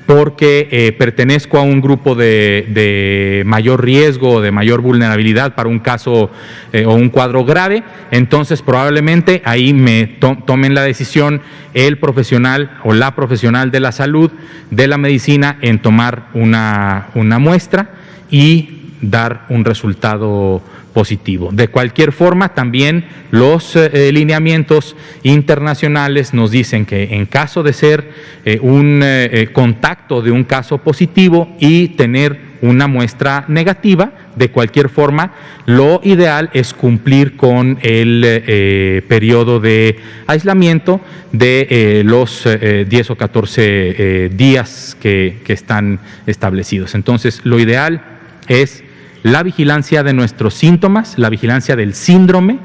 S1: porque pertenezco a un grupo de mayor riesgo o de mayor vulnerabilidad para un caso o un cuadro grave, entonces probablemente ahí me tomen la decisión el profesional o la profesional de la salud, de la medicina, en tomar una muestra y dar un resultado positivo. De cualquier forma, también los lineamientos internacionales nos dicen que en caso de ser un contacto de un caso positivo y tener una muestra negativa, de cualquier forma, lo ideal es cumplir con el periodo de aislamiento de los 10 o 14 días que están establecidos. Entonces, lo ideal es la vigilancia de nuestros síntomas, la vigilancia del síndrome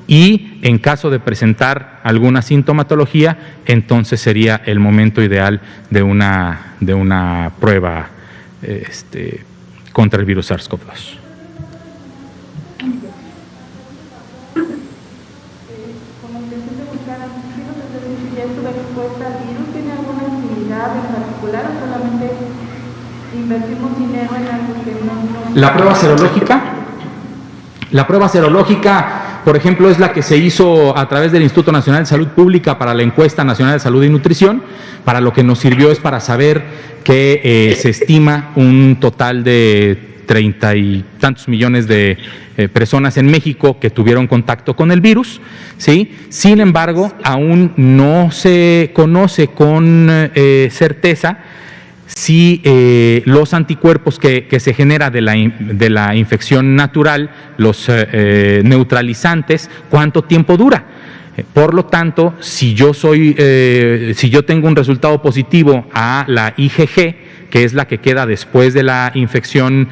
S1: y en caso de presentar alguna sintomatología, entonces sería el momento ideal de una prueba contra el virus SARS-CoV-2.
S4: Como intención de buscar si ya estuve expuesta al virus, ¿tiene alguna utilidad en particular o solamente invertimos dinero en algo que no?
S1: La prueba serológica, por ejemplo, es la que se hizo a través del Instituto Nacional de Salud Pública para la Encuesta Nacional de Salud y Nutrición. Para lo que nos sirvió es para saber que se estima un total de 30 y tantos millones de personas en México que tuvieron contacto con el virus, ¿sí? Sin embargo, aún no se conoce con certeza si los anticuerpos que se genera de la infección natural, los neutralizantes, cuánto tiempo dura. Por lo tanto, si yo tengo un resultado positivo a la IgG, que es la que queda después de la infección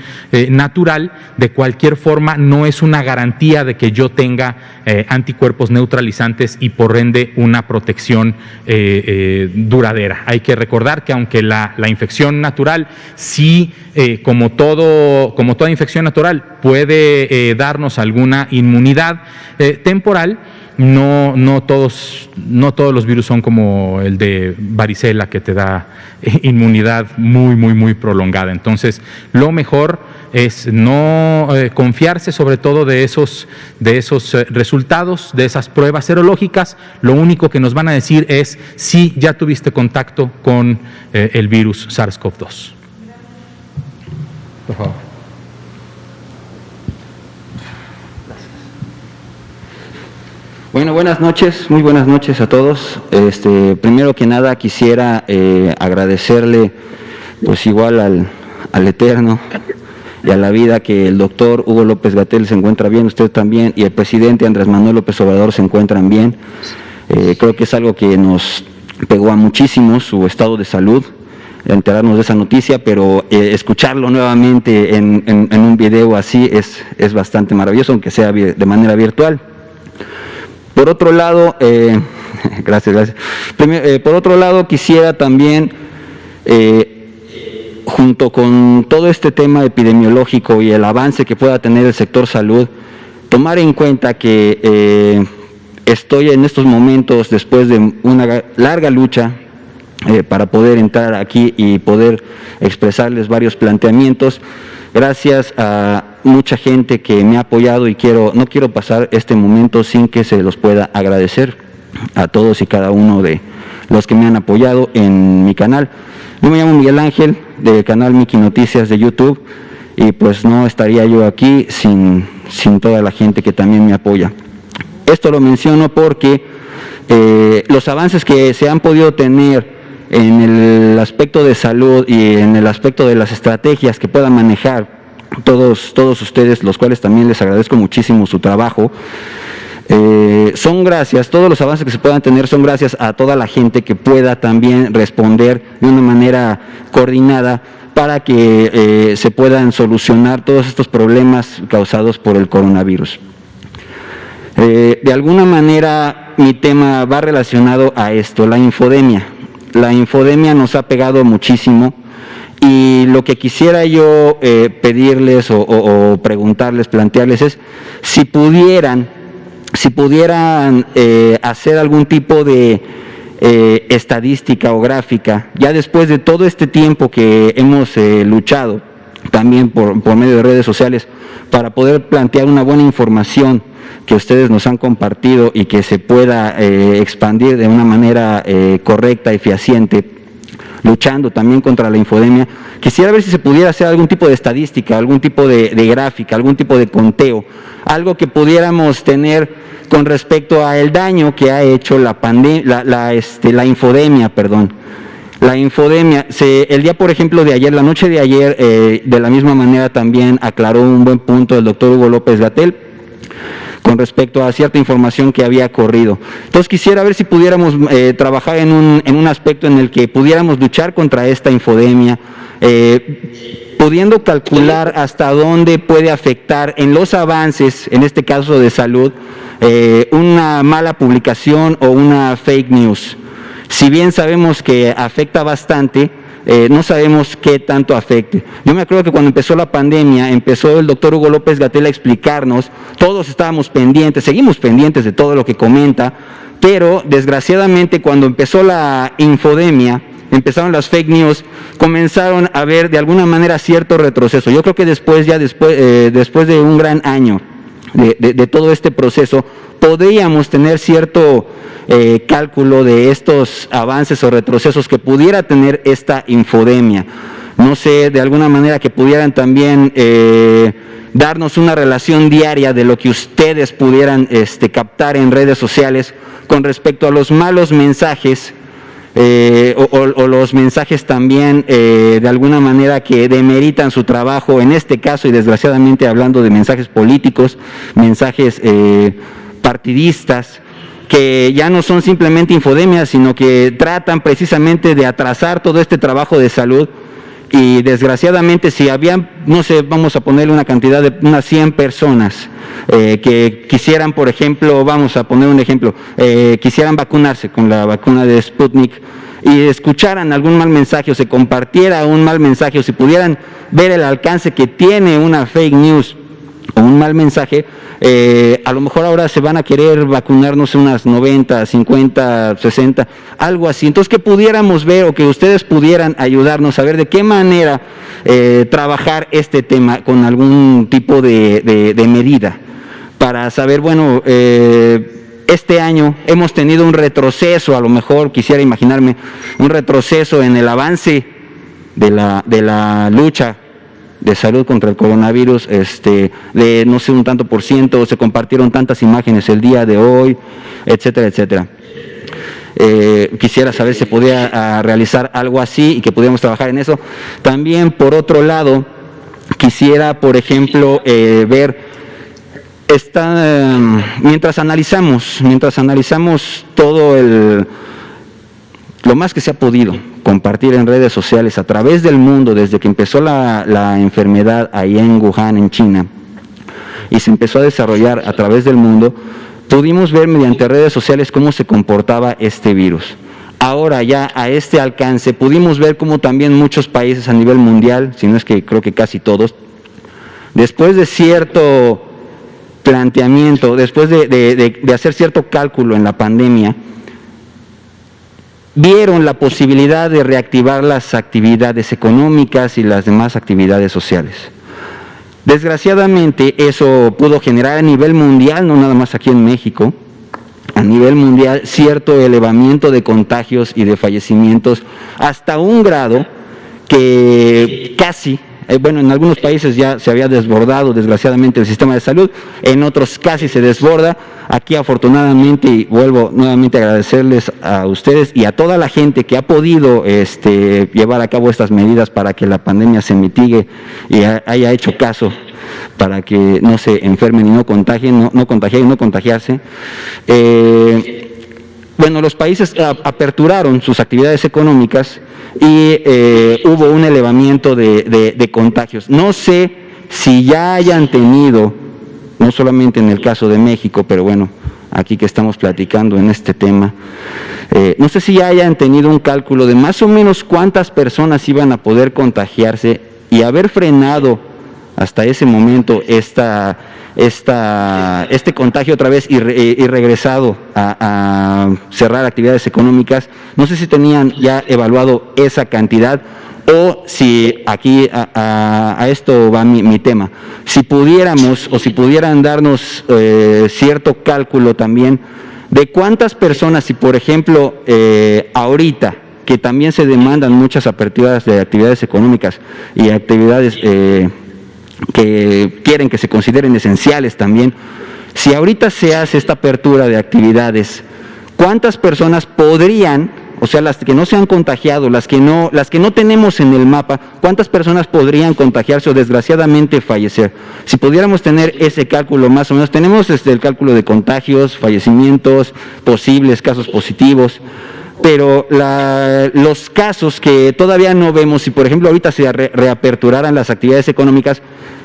S1: natural, de cualquier forma no es una garantía de que yo tenga anticuerpos neutralizantes y por ende una protección duradera. Hay que recordar que aunque la infección natural sí, como toda infección natural, puede darnos alguna inmunidad temporal, no todos los virus son como el de varicela, que te da inmunidad muy prolongada. Entonces, lo mejor es no confiarse sobre todo de esos resultados, de esas pruebas serológicas. Lo único que nos van a decir es si ya tuviste contacto con el virus SARS-CoV-2. Por favor.
S5: Bueno, buenas noches, muy buenas noches a todos. Primero que nada quisiera agradecerle, pues igual al Eterno y a la vida, que el doctor Hugo López-Gatell se encuentra bien, usted también, y el presidente Andrés Manuel López Obrador se encuentran bien. Creo que es algo que nos pegó a muchísimos, su estado de salud, enterarnos de esa noticia, pero escucharlo nuevamente en un video así es bastante maravilloso, aunque sea de manera virtual. Por otro lado, gracias. Por otro lado, quisiera también, junto con todo este tema epidemiológico y el avance que pueda tener el sector salud, tomar en cuenta que estoy en estos momentos, después de una larga lucha, para poder entrar aquí y poder expresarles varios planteamientos, gracias a mucha gente que me ha apoyado, y no quiero pasar este momento sin que se los pueda agradecer a todos y cada uno de los que me han apoyado en mi canal. Yo me llamo Miguel Ángel, del canal Miki Noticias de YouTube, y pues no estaría yo aquí sin toda la gente que también me apoya. Esto lo menciono porque los avances que se han podido tener en el aspecto de salud y en el aspecto de las estrategias que puedan manejar todos ustedes, los cuales también les agradezco muchísimo su trabajo, son gracias, todos los avances que se puedan tener son gracias a toda la gente que pueda también responder de una manera coordinada para que se puedan solucionar todos estos problemas causados por el coronavirus. De alguna manera mi tema va relacionado a esto, la infodemia. La infodemia nos ha pegado muchísimo, y lo que quisiera yo pedirles o preguntarles, plantearles es si pudieran hacer algún tipo de estadística o gráfica, ya después de todo este tiempo que hemos luchado, también por medio de redes sociales, para poder plantear una buena información que ustedes nos han compartido y que se pueda expandir de una manera correcta y fehaciente, luchando también contra la infodemia. Quisiera ver si se pudiera hacer algún tipo de estadística, algún tipo de gráfica, algún tipo de conteo, algo que pudiéramos tener con respecto al daño que ha hecho la infodemia, perdón. La infodemia, el día, por ejemplo, de ayer, la noche de ayer, de la misma manera también aclaró un buen punto el doctor Hugo López-Gatell con respecto a cierta información que había corrido. Entonces quisiera ver si pudiéramos trabajar en un aspecto en el que pudiéramos luchar contra esta infodemia, pudiendo calcular hasta dónde puede afectar en los avances, en este caso de salud, una mala publicación o una fake news. Si bien sabemos que afecta bastante, no sabemos qué tanto afecte. Yo me acuerdo que cuando empezó la pandemia, empezó el doctor Hugo López-Gatell a explicarnos, todos estábamos pendientes, seguimos pendientes de todo lo que comenta, pero desgraciadamente cuando empezó la infodemia, empezaron las fake news, comenzaron a ver de alguna manera cierto retroceso. Yo creo que después de un gran año de todo este proceso, podríamos tener cierto cálculo de estos avances o retrocesos que pudiera tener esta infodemia. No sé, de alguna manera que pudieran también darnos una relación diaria de lo que ustedes pudieran captar en redes sociales con respecto a los malos mensajes o los mensajes también de alguna manera que demeritan su trabajo, en este caso, y desgraciadamente hablando de mensajes políticos, mensajes partidistas, que ya no son simplemente infodemias, sino que tratan precisamente de atrasar todo este trabajo de salud y desgraciadamente si había, no sé, vamos a ponerle una cantidad de unas 100 personas que quisieran, por ejemplo, vamos a poner un ejemplo, quisieran vacunarse con la vacuna de Sputnik y escucharan algún mal mensaje o se compartiera un mal mensaje o si pudieran ver el alcance que tiene una fake news o un mal mensaje, a lo mejor ahora se van a querer vacunar, no sé, unas 90, 50, 60, algo así. Entonces, que pudiéramos ver o que ustedes pudieran ayudarnos a ver de qué manera trabajar este tema con algún tipo de medida para saber, bueno, este año hemos tenido un retroceso, a lo mejor quisiera imaginarme, un retroceso en el avance de la lucha de salud contra el coronavirus, de no sé, un tanto por ciento, se compartieron tantas imágenes el día de hoy, etcétera, etcétera. Quisiera saber si podía realizar algo así y que pudiéramos trabajar en eso. También, por otro lado, quisiera, por ejemplo, ver mientras analizamos todo lo más que se ha podido compartir en redes sociales a través del mundo desde que empezó la enfermedad ahí en Wuhan, en China, y se empezó a desarrollar a través del mundo, pudimos ver mediante redes sociales cómo se comportaba este virus. Ahora ya a este alcance pudimos ver cómo también muchos países a nivel mundial, si no es que creo que casi todos, después de cierto planteamiento, después de hacer cierto cálculo en la pandemia, vieron la posibilidad de reactivar las actividades económicas y las demás actividades sociales. Desgraciadamente eso pudo generar a nivel mundial, no nada más aquí en México, a nivel mundial cierto elevamiento de contagios y de fallecimientos hasta un grado que casi, bueno, en algunos países ya se había desbordado desgraciadamente el sistema de salud, en otros casi se desborda. Aquí afortunadamente, y vuelvo nuevamente a agradecerles a ustedes y a toda la gente que ha podido llevar a cabo estas medidas para que la pandemia se mitigue y haya hecho caso para que no se enfermen y no contagien, no contagiar y no contagiarse. Bueno, los países aperturaron sus actividades económicas y hubo un elevamiento de contagios. No sé si ya hayan tenido, no solamente en el caso de México, pero bueno, aquí que estamos platicando en este tema, no sé si ya hayan tenido un cálculo de más o menos cuántas personas iban a poder contagiarse y haber frenado hasta ese momento este contagio otra vez y regresado a cerrar actividades económicas. No sé si tenían ya evaluado esa cantidad o si aquí a esto va mi tema. Si pudiéramos o si pudieran darnos cierto cálculo también de cuántas personas, si por ejemplo ahorita que también se demandan muchas aperturas de actividades económicas y actividades que quieren que se consideren esenciales también, si ahorita se hace esta apertura de actividades, ¿cuántas personas podrían, o sea, las que no se han contagiado, las que no tenemos en el mapa, cuántas personas podrían contagiarse o desgraciadamente fallecer? Si pudiéramos tener ese cálculo más o menos, tenemos el cálculo de contagios, fallecimientos, posibles casos positivos, pero los casos que todavía no vemos, si por ejemplo ahorita se reaperturaran las actividades económicas,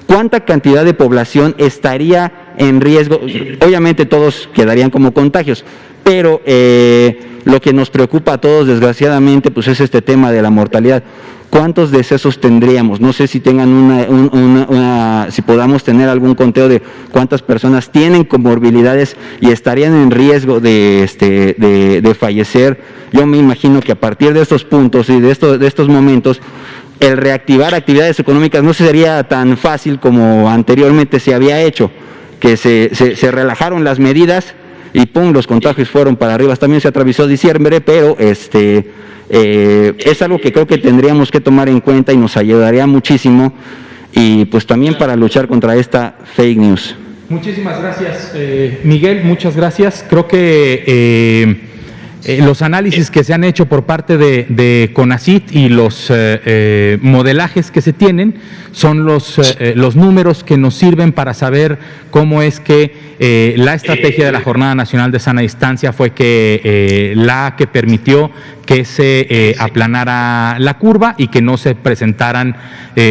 S5: ¿cuánta cantidad de población estaría en riesgo? Obviamente todos quedarían como contagios, pero lo que nos preocupa a todos desgraciadamente pues es este tema de la mortalidad. ¿Cuántos decesos tendríamos? No sé si tengan si podamos tener algún conteo de cuántas personas tienen comorbilidades y estarían en riesgo de fallecer. Yo me imagino que a partir de estos puntos y de estos momentos, el reactivar actividades económicas no sería tan fácil como anteriormente se había hecho, que se relajaron las medidas y ¡pum!, los contagios fueron para arriba. También se atravesó diciembre, pero es algo que creo que tendríamos que tomar en cuenta y nos ayudaría muchísimo, y pues también para luchar contra esta fake news.
S1: Muchísimas gracias, Miguel, muchas gracias. Creo que los análisis que se han hecho por parte de CONACYT y los modelajes que se tienen son los números que nos sirven para saber cómo es que la estrategia de la Jornada Nacional de Sana Distancia fue la que permitió que se aplanara la curva y que no se presentaran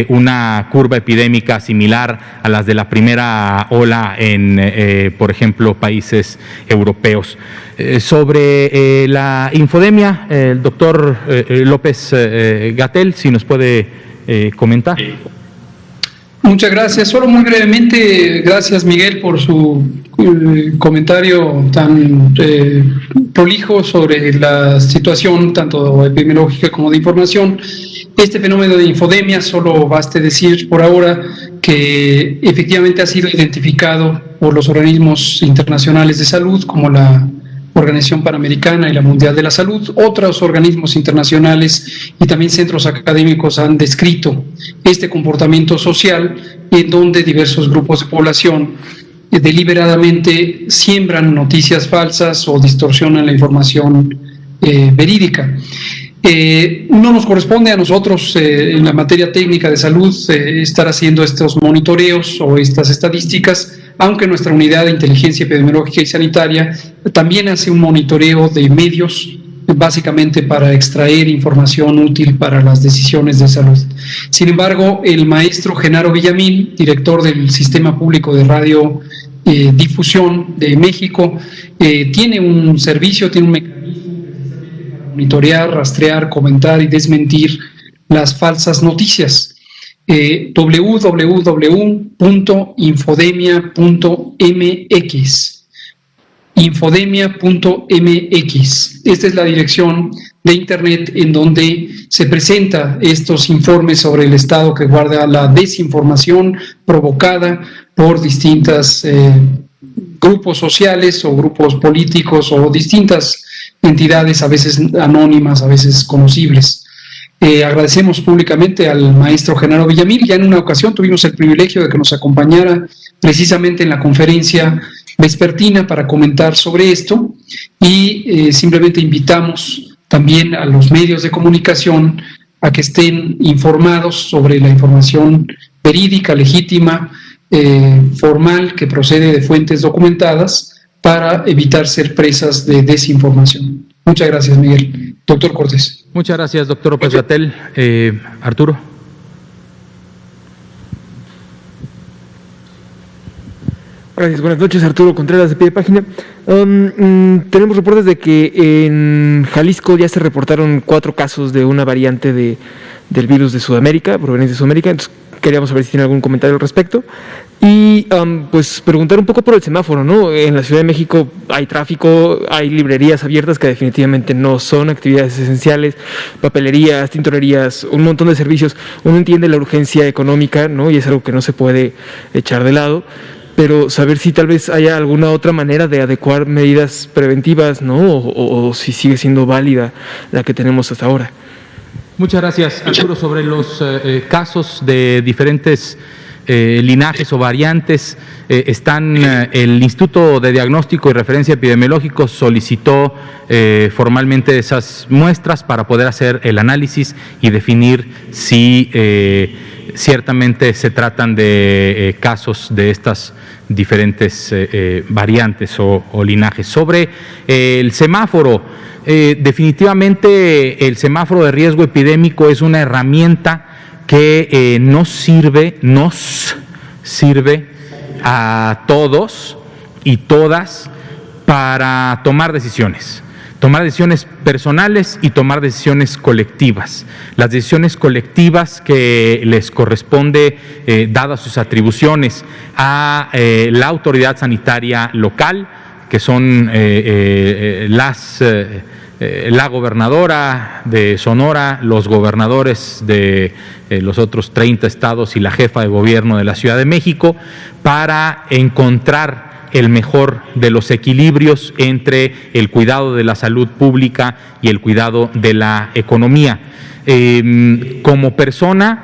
S1: una curva epidémica similar a las de la primera ola en, por ejemplo, países europeos. Sobre la infodemia, el doctor López-Gatell, si nos puede comentar.
S2: Muchas gracias. Solo muy brevemente, gracias Miguel por su comentario tan prolijo sobre la situación tanto epidemiológica como de información. Este fenómeno de infodemia, solo baste decir por ahora que efectivamente ha sido identificado por los organismos internacionales de salud como la Organización Panamericana y la Mundial de la Salud. Otros organismos internacionales y también centros académicos han descrito este comportamiento social en donde diversos grupos de población deliberadamente siembran noticias falsas o distorsionan la información verídica. No nos corresponde a nosotros en la materia técnica de salud estar haciendo estos monitoreos o estas estadísticas, aunque nuestra unidad de inteligencia epidemiológica y sanitaria también hace un monitoreo de medios, básicamente para extraer información útil para las decisiones de salud. Sin embargo, el maestro Genaro Villamil, director del Sistema Público de Radio Difusión de México, tiene un servicio, tiene un mecanismo para monitorear, rastrear, comentar y desmentir las falsas noticias. www.infodemia.mx. Infodemia.mx. Esta es la dirección de internet en donde se presenta estos informes sobre el estado que guarda la desinformación provocada por distintas grupos sociales o grupos políticos o distintas entidades, a veces anónimas, a veces conocibles. Agradecemos públicamente al maestro Genaro Villamil. Ya en una ocasión tuvimos el privilegio de que nos acompañara precisamente en la conferencia vespertina para comentar sobre esto y simplemente invitamos también a los medios de comunicación a que estén informados sobre la información verídica, legítima, formal, que procede de fuentes documentadas para evitar ser presas de desinformación. Muchas gracias, Miguel. Doctor Cortés.
S1: Muchas gracias, doctor López-Gatell. Arturo.
S6: Gracias, buenas noches. Arturo Contreras, de Pie de Página. Tenemos reportes de que en Jalisco ya se reportaron 4 casos de una variante del virus de Sudamérica, proveniente de Sudamérica. Entonces, queríamos saber si tiene algún comentario al respecto. Y pues preguntar un poco por el semáforo, ¿no? En la Ciudad de México hay tráfico, hay librerías abiertas que definitivamente no son actividades esenciales, papelerías, tintorerías, un montón de servicios. Uno entiende la urgencia económica, ¿no? Y es algo que no se puede echar de lado, pero saber si tal vez haya alguna otra manera de adecuar medidas preventivas, ¿no? O si sigue siendo válida la que tenemos hasta ahora.
S1: Muchas gracias, Arturo. Sobre los casos de diferentes linajes o variantes, el Instituto de Diagnóstico y Referencia Epidemiológico solicitó formalmente esas muestras para poder hacer el análisis y definir si ciertamente se tratan de casos de estas diferentes variantes o linajes. Sobre el semáforo, definitivamente el semáforo de riesgo epidémico es una herramienta que nos sirve a todos y todas para tomar decisiones personales y tomar decisiones colectivas. Las decisiones colectivas que les corresponde, dadas sus atribuciones, a la autoridad sanitaria local, que son la gobernadora de Sonora, los gobernadores de los otros 30 estados y la jefa de gobierno de la Ciudad de México, para encontrar el mejor de los equilibrios entre el cuidado de la salud pública y el cuidado de la economía. Como persona,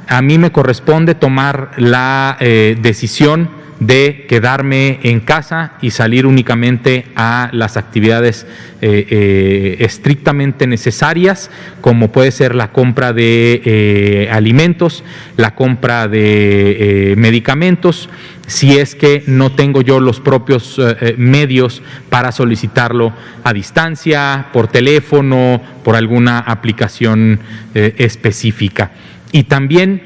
S1: a mí me corresponde tomar la decisión de quedarme en casa y salir únicamente a las actividades estrictamente necesarias, como puede ser la compra de alimentos, la compra de medicamentos, si es que no tengo yo los propios medios para solicitarlo a distancia, por teléfono, por alguna aplicación específica. Y también,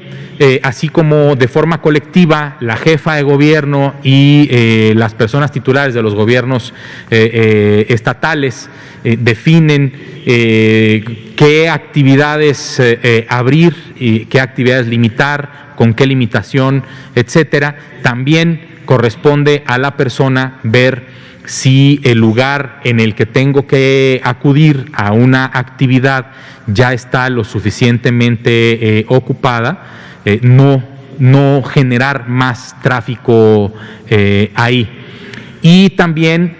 S1: así como de forma colectiva, la jefa de gobierno y las personas titulares de los gobiernos estatales definen qué actividades abrir y qué actividades limitar, con qué limitación, etcétera, también corresponde a la persona ver si el lugar en el que tengo que acudir a una actividad ya está lo suficientemente ocupada, no generar más tráfico ahí. Y también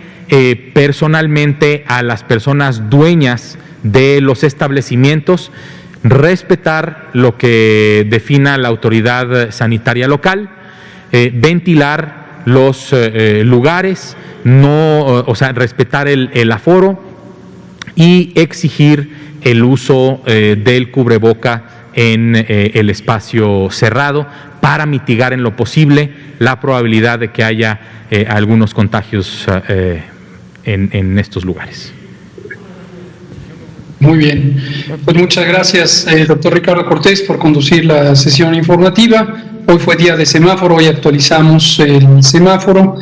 S1: personalmente a las personas dueñas de los establecimientos, respetar lo que defina la autoridad sanitaria local, ventilar los lugares, respetar el aforo y exigir el uso del cubreboca en el espacio cerrado para mitigar en lo posible la probabilidad de que haya algunos contagios en estos lugares.
S2: Muy bien, pues muchas gracias, doctor Ricardo Cortés, por conducir la sesión informativa. Hoy fue día de semáforo, hoy actualizamos el semáforo.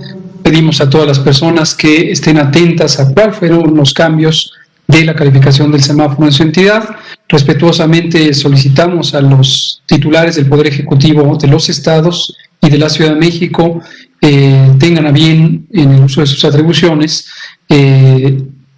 S2: Pedimos a todas las personas que estén atentas a cuáles fueron los cambios de la calificación del semáforo en su entidad. Respetuosamente solicitamos a los titulares del Poder Ejecutivo de los estados y de la Ciudad de México tengan a bien, en el uso de sus atribuciones,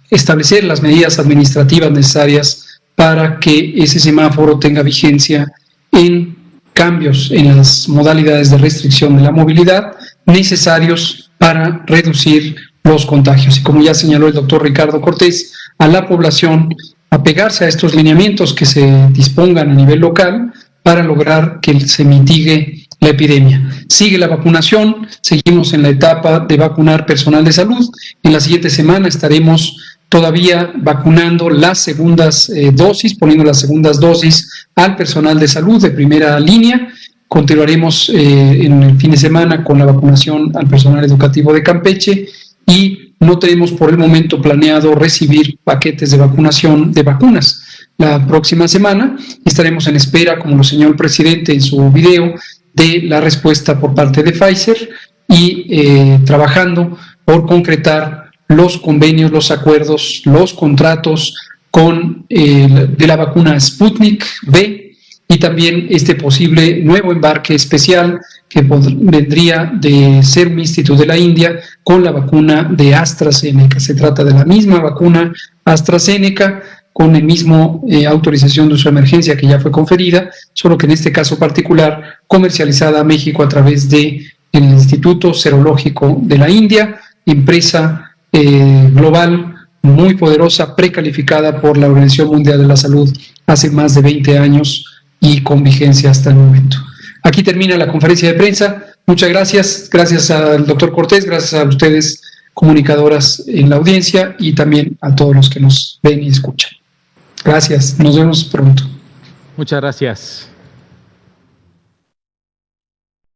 S2: establecer las medidas administrativas necesarias para que ese semáforo tenga vigencia en cambios en las modalidades de restricción de la movilidad necesarios para reducir los contagios. Y como ya señaló el doctor Ricardo Cortés, a la población apegarse a estos lineamientos que se dispongan a nivel local para lograr que se mitigue la epidemia. Sigue la vacunación, seguimos en la etapa de vacunar personal de salud. En la siguiente semana estaremos todavía vacunando las segundas dosis, poniendo las segundas dosis al personal de salud de primera línea. Continuaremos en el fin de semana con la vacunación al personal educativo de Campeche y no tenemos por el momento planeado recibir paquetes de vacunación de vacunas. La próxima semana estaremos en espera, como lo señaló el presidente en su video, de la respuesta por parte de Pfizer y trabajando por concretar los convenios, los acuerdos, los contratos de la vacuna Sputnik V y también este posible nuevo embarque especial que vendría de Serum Institute de la India con la vacuna de AstraZeneca. Se trata de la misma vacuna AstraZeneca con el mismo autorización de uso de emergencia que ya fue conferida, solo que en este caso particular comercializada a México a través del Instituto Serológico de la India, empresa global muy poderosa, precalificada por la Organización Mundial de la Salud hace más de 20 años y con vigencia hasta el momento. Aquí termina la conferencia de prensa. Muchas gracias. Gracias al doctor Cortés, gracias a ustedes, comunicadoras en la audiencia, y también a todos los que nos ven y escuchan. Gracias. Nos vemos pronto.
S1: Muchas gracias.